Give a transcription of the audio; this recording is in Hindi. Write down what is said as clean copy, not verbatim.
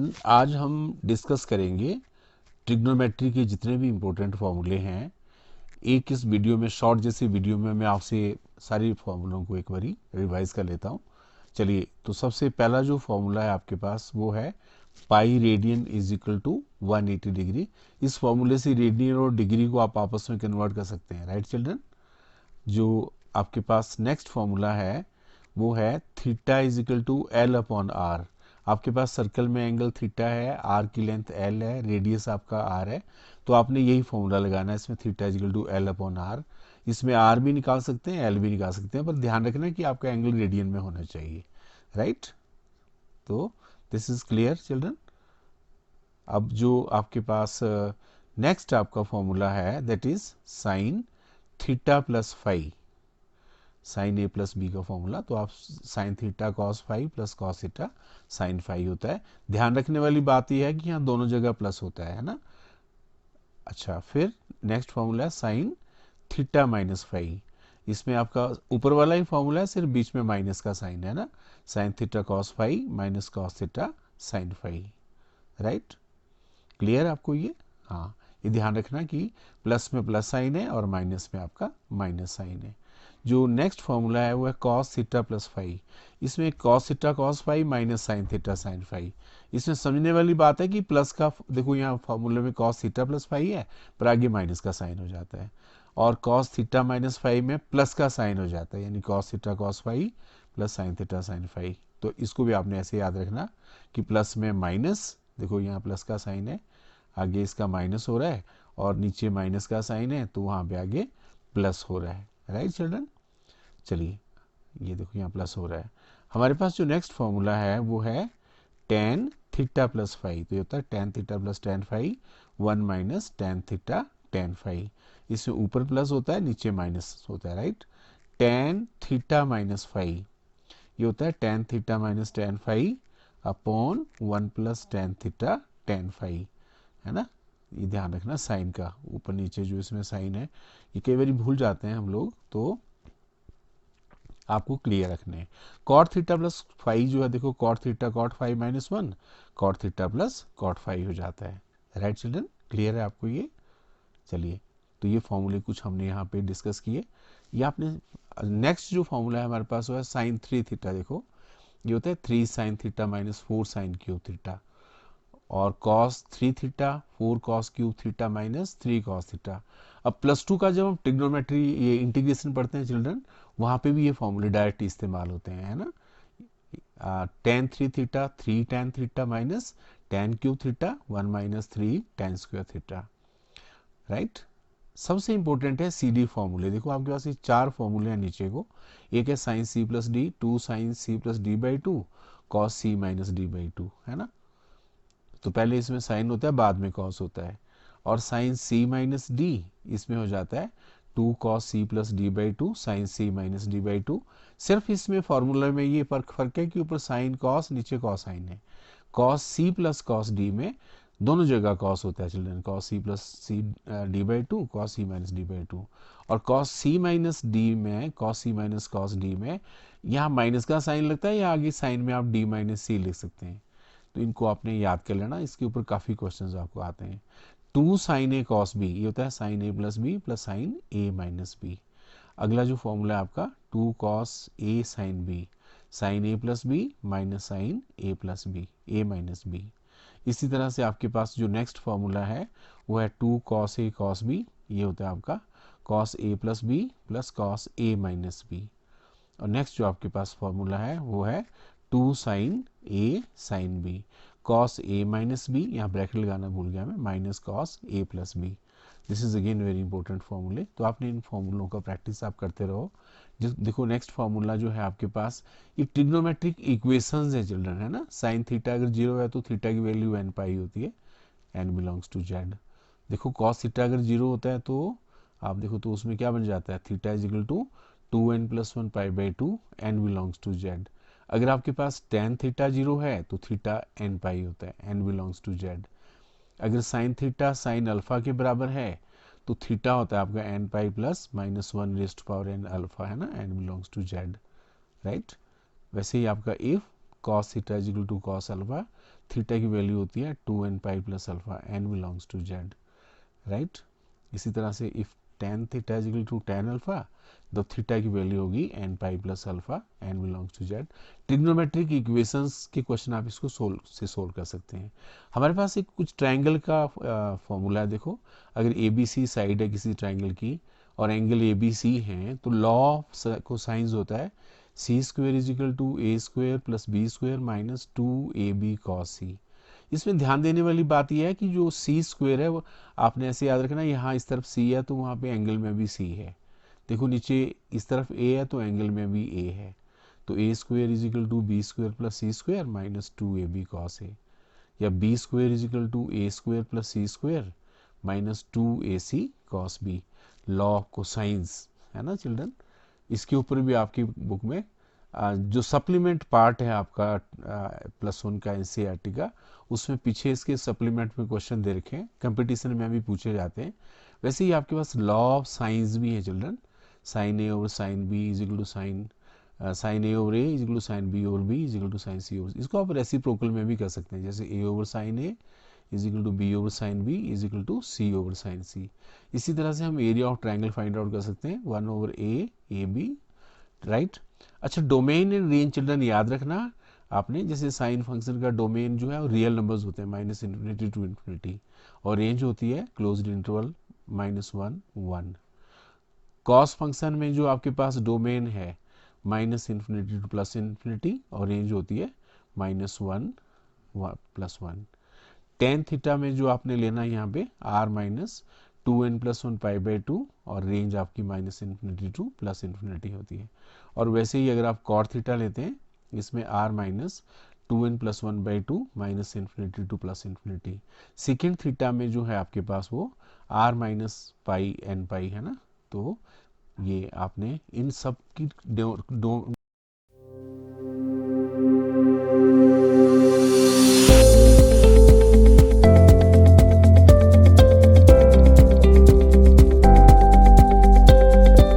चिल्ड्रन, आज हम डिस्कस करेंगे ट्रिग्नोमेट्री के जितने भी इम्पोर्टेंट फॉर्मूले हैं। एक इस वीडियो में, शॉर्ट जैसी वीडियो में मैं आपसे सारी फॉर्मूलों को एक बारी रिवाइज कर लेता हूँ। चलिए, तो सबसे पहला जो फॉर्मूला है आपके पास वो है pi radian is equal to 180 degree. इस फॉर्मूले से रेडियन और डिग्री को आप आपस में कन्वर्ट कर सकते हैं, राइट चिल्ड्रन। जो आपके पास नेक्स्ट फॉर्मूला है वो है theta is equal to L upon R. आपके पास सर्कल में एंगल थीटा है, आर की लेंथ एल है, रेडियस आपका आर है, तो आपने यही फॉर्मूला लगाना है इसमें, theta is equal to L upon R. इसमें आर भी निकाल सकते हैं, एल भी निकाल सकते हैं, पर ध्यान रखना कि आपका एंगल रेडियन में होना चाहिए, राइट। तो दिस इज क्लियर चिल्ड्रन। अब जो आपके पास नेक्स्ट आपका फॉर्मूला है that is sine theta plus phi, sine A plus B का फॉर्मूला। तो आप sine theta cos phi plus cos theta sine phi होता है। ध्यान रखने वाली बात यह है कि यहाँ दोनों जगह प्लस होता है ना। अच्छा, फिर नेक्स्ट फॉर्मूला है साइन थीटा माइनस फाई। इसमें आपका ऊपर वाला ही फॉर्मूला है, सिर्फ बीच में माइनस का साइन है ना। Sine theta cos phi minus cos theta sine phi, right. Clear आपको ये? हाँ, ये ध्यान रखना कि प्लस में प्लस साइन है और माइनस में आपका माइनस साइन है। जो नेक्स्ट फॉर्मूला है वो है कॉस थीटा प्लस फाई। इसमें cos theta cos phi minus sine theta sine phi. इसमें समझने वाली बात है कि प्लस का, देखो यहाँ फॉर्मूले में कॉस थीटा प्लस फाई है, पर आगे माइनस का साइन हो जाता है, और कॉस थीटा माइनस फाई में प्लस का साइन हो जाता है, यानी cos theta cos phi plus sine theta sine phi. तो इसको भी आपने ऐसे याद रखना कि प्लस में माइनस, देखो यहाँ प्लस का साइन है, आगे इसका माइनस हो रहा है, और नीचे माइनस का साइन है तो वहाँ पे आगे प्लस हो रहा है, राइट चिल्ड्रन। चलिए, ये देखो यहाँ प्लस हो रहा है। हमारे पास जो नेक्स्ट फॉर्मूला है वो है टेन थीटा प्लस फाई। तो ये होता है tan theta plus tan phi, one minus tan theta tan phi. इसमें ऊपर प्लस होता है, नीचे माइनस होता है, right. Tan theta minus phi, ये होता है tan theta minus tan phi upon one plus tan theta tan phi, है ना। ये ध्यान रखना साइन का, ऊपर नीचे जो इसमें साइन है ये कई बार भूल जाते हैं हम लोग, तो आपको क्लियर रखने हैं। कॉट थीटा प्लस फाई जो है, देखो cot theta cot phi minus one, cot theta plus cot phi हो जाता है, राइट चिल्ड्रन। क्लियर है आपको ये? चलिए, तो ये फॉर्मूले कुछ हमने यहाँ पे डिस्कस किए। ये आपने नेक्स्ट जो फॉर्मूला है हमारे पास वो है साइन थ्री थीटा। देखो ये होता है three sine theta minus four sine cube theta, और cos three theta four cos cube theta minus three cos theta. अब प्लस टू का जब हम ट्रिग्नोमेट्री ये इंटीग्रेशन पढ़ते हैं चिल्ड्रन, वहां पे भी ये फॉर्मूले डायरेक्ट इस्तेमाल होते हैं, है ना। Ten three theta three ten theta minus ten cube theta one minus three ten square theta, right. सबसे इंपॉर्टेंट है सी डी फॉर्मूले। देखो आपके पास ये चार फॉर्मूले हैं नीचे को। एक है sine C plus D, two sine C plus D by two, cos C minus D by two, है ना। तो पहले इसमें साइन होता है, बाद में कॉस होता है। और साइन सी माइनस डी, इसमें हो जाता है two cos C plus D by two sine C minus D by two. सिर्फ इसमें फॉर्मूला में ये फर्क है कि ऊपर साइन कॉस, नीचे कॉस साइन है। Cos C plus cos D में दोनों जगह कॉस होता है children, cos C plus C D by two, cos C minus D by two. और कॉस सी माइनस डी में, cos C minus cos D में यहाँ माइनस का साइन लगता है, या आगे साइन में आप डी माइनस सी लिख सकते हैं। तो इनको आपने याद कर लेना, इसके ऊपर काफ़ी क्वेश्चंस आपको आते हैं। Two sine A cos B, ये होता है sine A plus B plus sine A minus B. अगला जो फॉर्मूला है आपका two cos A sine B, sine A plus B minus sine A plus B, A minus B. इसी तरह से आपके पास जो नेक्स्ट फॉर्मूला है वो है two cos A cos B, ये होता है आपका cos A plus B plus cos A minus B. और नेक्स्ट जो आपके पास फॉर्मूला है वो है two sine A sine B, cos A minus B, यहाँ ब्रैकेट लगाना भूल गया मैं, minus cos A plus B. This is again very important फॉर्मूले, तो आपने इन फॉर्मूलों का प्रैक्टिस आप करते रहो। देखो नेक्स्ट फॉर्मूला जो है आपके पास, ये ट्रिग्नोमेट्रिक इक्वेशंस है चिल्ड्रन, है ना। साइन थीटा अगर जीरो है तो थीटा की वैल्यू एन पाई होती है, एन बिलोंग्स टू जेड। देखो कॉस थीटा अगर जीरो होता है तो आप देखो तो उसमें क्या बन जाता है, theta is equal to two n plus one pi by two, n belongs to Z. अगर आपके पास टेन थीटा जीरो है तो थीटा एन पाई होता है, एन बिलोंग्स टू जेड। अगर साइन थीटा साइन अल्फा के बराबर है तो थीटा होता है आपका n pi plus minus one rest power n alpha, है ना, n belongs to Z, right. वैसे ही आपका if cos theta is equal to cos alpha, theta की वैल्यू होती है 2n pi plus alpha, n belongs to Z, right. इसी तरह से if tan theta is equal to tan alpha, तो थीटा की वैल्यू होगी n pi plus alpha, n belongs to Z. Trigonometric equations के क्वेश्चन आप इसको सोल्व कर सकते हैं। हमारे पास एक कुछ ट्रायंगल का फॉर्मूला है। देखो, अगर ए बी सी साइड है किसी ट्रायंगल की और एंगल ए बी सी है, तो लॉ ऑफ कोसाइंस होता है C square is equal to A square plus B square minus 2ab cos C. इसमें ध्यान देने वाली बात यह है कि जो सी स्क्वेयर है वो आपने ऐसे याद रखना, यहाँ इस तरफ सी है तो वहाँ पे एंगल में भी सी है। देखो नीचे इस तरफ ए है तो एंगल में भी ए है, तो A square is equal to B square plus C square minus 2ab cos A, या B square is equal to A square plus C square minus 2ac cos B. Law of cosines है ना चिल्ड्रन। इसके ऊपर भी आपकी बुक में जो सप्लीमेंट पार्ट है आपका +1 का एनसीईआरटी का, उसमें पीछे इसके सप्लीमेंट में क्वेश्चन दे रखे हैं, कंपटीशन में भी पूछे जाते हैं। वैसे ही आपके पास लॉ ऑफ साइंस भी है children, sine A over sine B is equal to sine A over A is equal to sine B over B is equal to sine C over. इसको आप रेसिप्रोकल में भी कर सकते हैं, जैसे A over sine A is equal to B over sine B is equal to C over sine C. इसी तरह से हम area of triangle find out कर सकते हैं, 1 ओवर ए बी, राइट। अच्छा, डोमेन एंड रेंज चिल्ड्रन याद रखना आपने, जैसे साइन फंक्शन का डोमेन जो है वो रियल नंबर्स होते हैं -∞ टू इन्फिनिटी, और रेंज होती है क्लोज्ड इंटरवल -1 1। कॉस फंक्शन में जो आपके पास डोमेन है -∞ टू +∞, और रेंज होती है -1 +1। टेन थीटा में जो आपने लेना है यहाँ पे r minus 2n+1 pi by 2, और रेंज आपकी -∞ टू +∞ होती है। और वैसे ही अगर आप कॉट थीटा लेते हैं, इसमें r minus 2n+1 by 2 -∞ to +∞। Second theta में जो है आपके पास वो r minus pi n pi है ना। तो ये आपने इन सब की